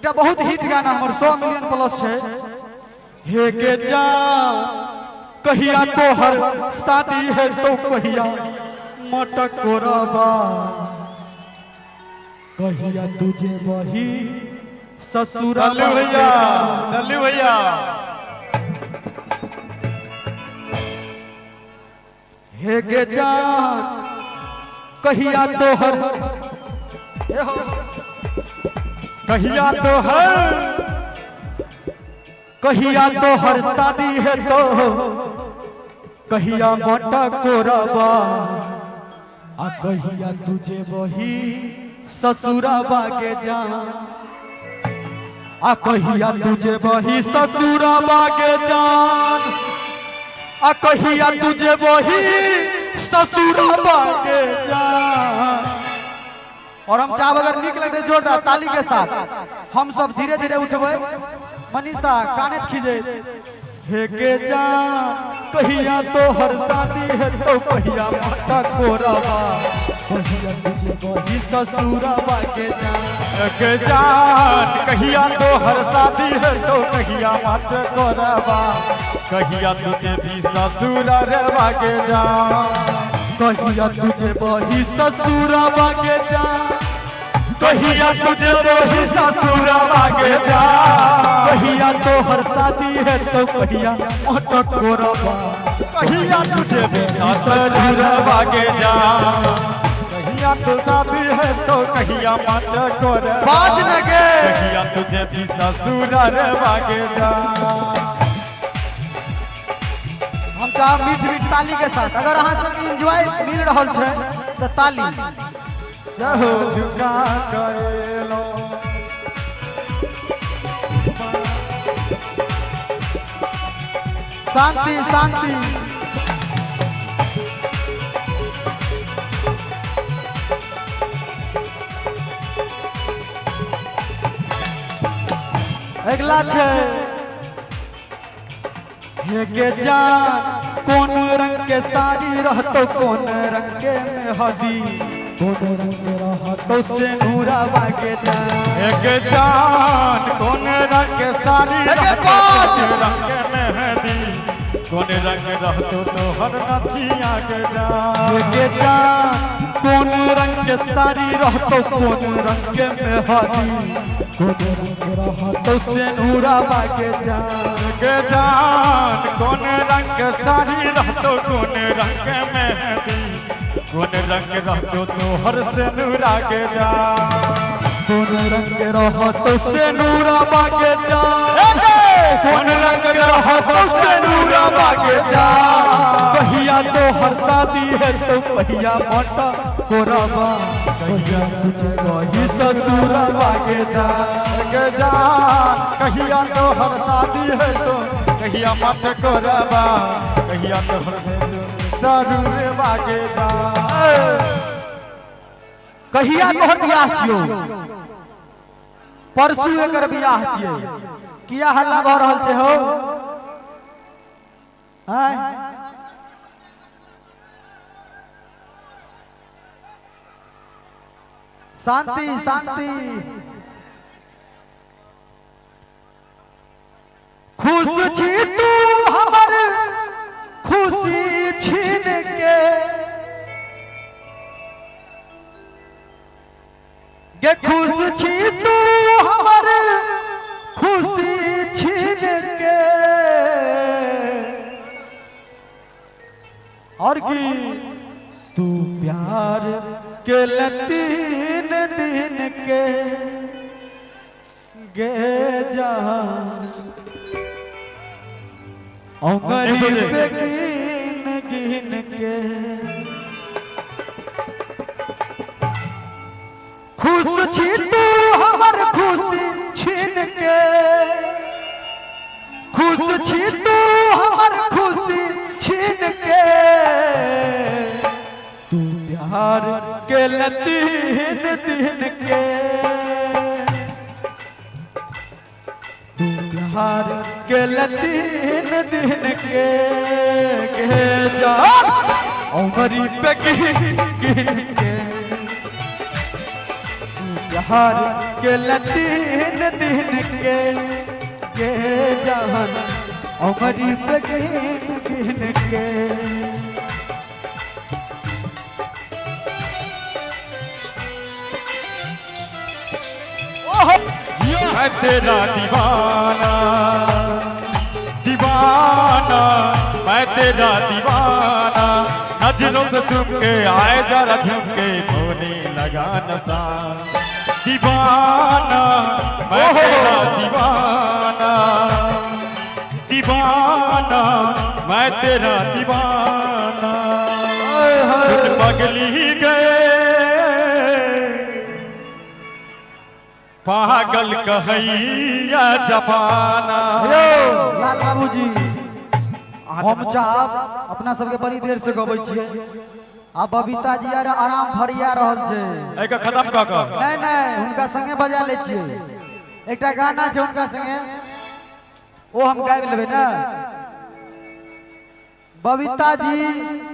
एक बहुत हिट गाना हमर 100 मिलियन प्लस है। हे गे जा कहिया तोहर शादी है तो कहिया मटकोरबा, कहिया तुझे वही ससुरा भैया डल्लू भैया हे गे जा कहिया तोहर कहिया तोहर शादी है तो कहिया मटकोरबा, आ कहिया तुझे वही ससुराबा के जा, आ कहिया तुझे वही ससुराबा के जान, आ कहिया तुझे वही ससुराबा के जान। और हम चाह अगर निक लगते जोरदार ताली के साथ हम सब धीरे धीरे उठबे। मनीषा काने खींचे। हे के जान कहिया तोहर शादी है तो कहिया मटकोरबा, कहिया तुझे वही ससुराबा के जान। के जान कहिया तोहर शादी है तो कहिया मटकोरबा, कहिया तुझे भी ससुराबा के जान। कहिया तुझे वही ससुराबा के जान, कहिया तुझे वही ससुराबा के जान। कहिया तोहर शादी है तो कहिया मटकोरबा, कहिया तुझे भी ससुराबा के जान। कहिया तो शादी है तो कहिया मटकोरबा, बाज लगे कहिया तुझे भी ससुराबा के जान। हम चाह मीठ मीठ ताली के साथ अगर अहाँ सब एंजॉय मिल रहल छे तो ताली हो झुका करेलो शांति शांति। अगला छे हे गे जान कौन रंग के साड़ी रहतो कौन रंग के मेहदी, कौन रंग के रहतो सिंदूरबा के जान। एक जान कौन रंग के साड़ी रहतो कौन रंग के मेहंदी, कौन रंग रहतो तोहर नथिया के जान। हे जान कौन रंग के साड़ी रहतो कौन रंग के मेहदी, कौन रंग रहतो सिंदूरबा के जान। के जान कौन रंग के साड़ी रहतो कौन रंग के मेहंदी, कौन रंग रहतो तोहर सिंदूरा के जान। कौन रंग रहतो सिंदूरबा के जान, कौन रंग रहतो सिंदूरबा के जान। कहिया तोहर शादी है तो कहिया मटकोरबा, कहिया तुझे वही ससुराबा के जान। के जान कहिया तोहर शादी है तो कहिया मटकोरबा, कहिया तोहर ससुराबा के जान। कहिया तोहर बियाह छियो, परसू एकर बियाह छियै, किया हल्ला भऽ रहल छै हो? हैं शांति शांति। खुश छी तू हमर खुशी छीन के, गे खुश छी तू हमर खुशी छीन के। और की तू प्यार के 3 दिन के गे जहां गरीब गिन गिन के। खुश छी तू हमर खुशी छीन के, खुश छी तू हमर खुशी छीन के। तू प्यार के 3 दिन के, तू प्यार के 3 दिन के जा उमरी पे गिन गिन के। प्यार के लतीन दिन के जहन उमरी पे गिन के मैं तेरा दीवाना दीवाना, मैं तेरा दीवाना, नजरों से छुप के आए जरा झुक के होने लगा नशा। दीवाना मैं तेरा दीवाना दीवाना, मैं तेरा दीवाना। सुन पगली गए पागल कहैया जमाना। लाल बाबूजी हम चाहब अपना सबके बड़ी देर से गबै छियै, आ बबीता जी यार आराम फरिया रहल छै। एका खत्म क क नहीं नहीं हुनका संगे बजा ले छियै, एकटा गाना छै हुनका संगे ओ हम गाबि लेबै ना। बबीता जी